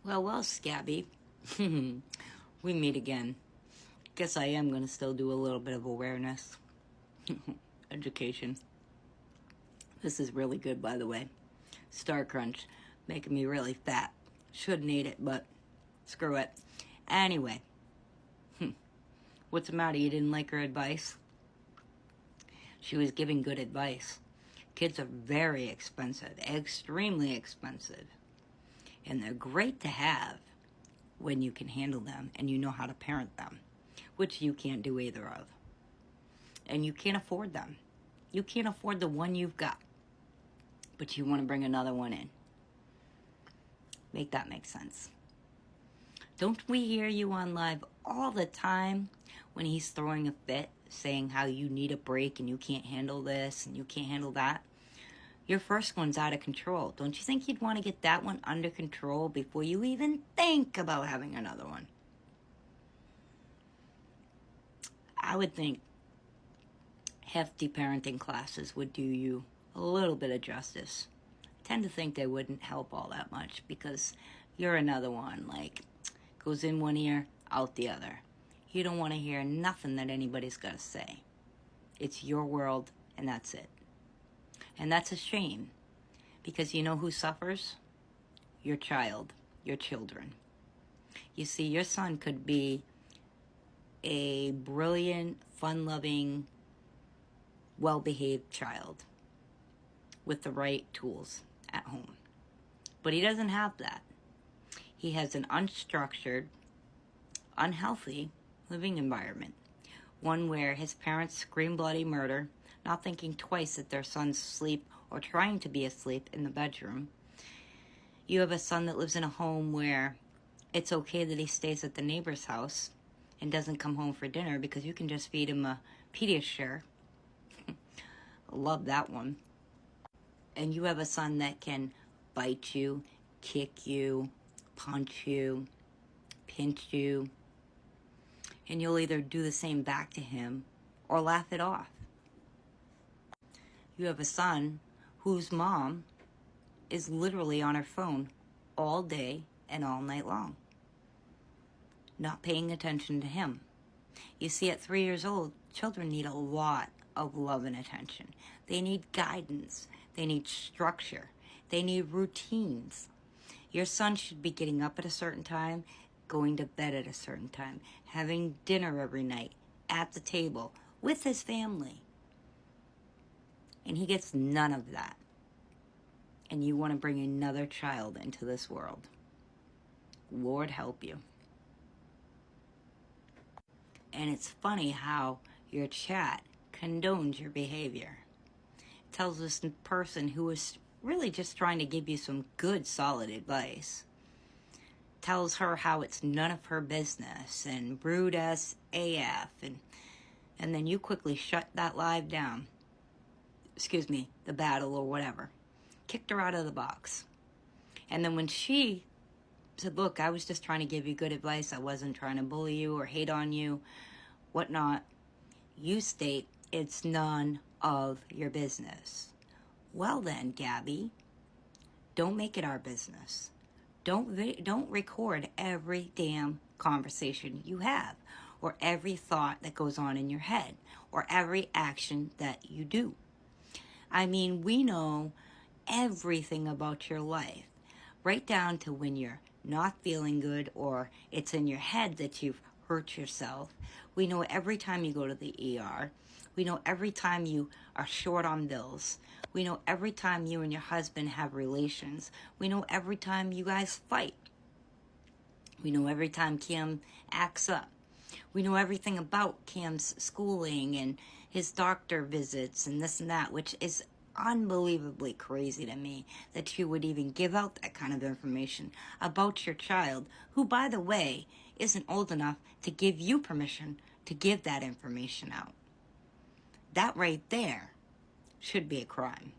Well, Scabby. We meet again. Guess I am going to still do a little bit of awareness. Education. This is really good, by the way. Star Crunch. Making me really fat. Shouldn't eat it, but screw it. Anyway. What's the matter? You didn't like her advice? She was giving good advice. Kids are very expensive. Extremely expensive. And they're great to have when you can handle them and you know how to parent them, which you can't do either of. And you can't afford them. You can't afford the one you've got, but you want to bring another one in. Make that make sense. Don't we hear you on live all the time when he's throwing a fit, saying how you need a break and you can't handle this and you can't handle that? Your first one's out of control. Don't you think you'd want to get that one under control before you even think about having another one? I would think hefty parenting classes would do you a little bit of justice. I tend to think they wouldn't help all that much because you're another one, like, goes in one ear, out the other. You don't want to hear nothing that anybody's got to say. It's your world, and that's it. And that's a shame, because you know who suffers? Your child, your children. You see, your son could be a brilliant, fun-loving, well-behaved child with the right tools at home. But he doesn't have that. He has an unstructured, unhealthy living environment. One where his parents scream bloody murder, not thinking twice that their son's asleep or trying to be asleep in the bedroom. You have a son that lives in a home where it's okay that he stays at the neighbor's house and doesn't come home for dinner because you can just feed him a Pediasure. Love that one. And you have a son that can bite you, kick you, punch you, pinch you, and you'll either do the same back to him or laugh it off. You have a son whose mom is literally on her phone all day and all night long, not paying attention to him. You see, at 3 years old, children need a lot of love and attention. They need guidance. They need structure. They need routines. Your son should be getting up at a certain time, going to bed at a certain time, having dinner every night at the table with his family. And he gets none of that. And you want to bring another child into this world. Lord help you. And it's funny how your chat condones your behavior. It tells this person who is really just trying to give you some good, solid advice. Tells her how it's none of her business and rude as AF. And then you quickly shut that live down. The battle or whatever. Kicked her out of the box. And then when she said, look, I was just trying to give you good advice. I wasn't trying to bully you or hate on you, whatnot. You state it's none of your business. Well then, Gabby, don't make it our business. Don't record every damn conversation you have or every thought that goes on in your head or every action that you do. I mean, we know everything about your life, right down to when you're not feeling good or it's in your head that you've hurt yourself. We know every time you go to the ER. We know every time you are short on bills. We know every time you and your husband have relations. We know every time you guys fight. We know every time Cam acts up. We know everything about Cam's schooling and his doctor visits and this and that, which is unbelievably crazy to me that you would even give out that kind of information about your child, who, by the way, isn't old enough to give you permission to give that information out. That right there should be a crime.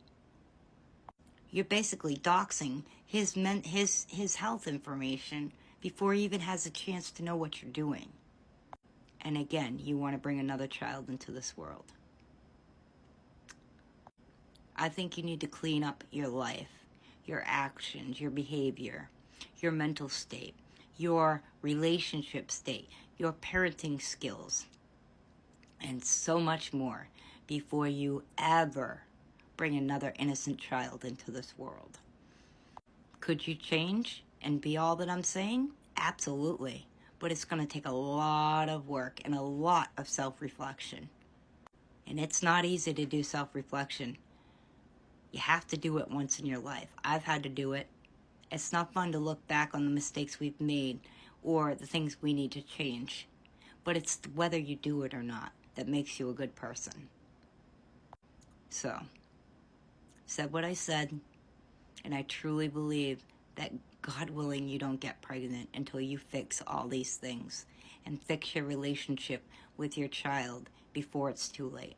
You're basically doxing his health information before he even has a chance to know what you're doing. And again, you want to bring another child into this world. I think you need to clean up your life, your actions, your behavior. your mental state, your relationship state, your parenting skills, and so much more before you ever bring another innocent child into this world. Could you change and be all that I'm saying? Absolutely. But it's going to take a lot of work and a lot of self-reflection. And it's not easy to do self-reflection. You have to do it once in your life. I've had to do it. It's not fun to look back on the mistakes we've made or the things we need to change. But it's whether you do it or not that makes you a good person. So, said what I said, and I truly believe that, God willing, you don't get pregnant until you fix all these things and fix your relationship with your child before it's too late.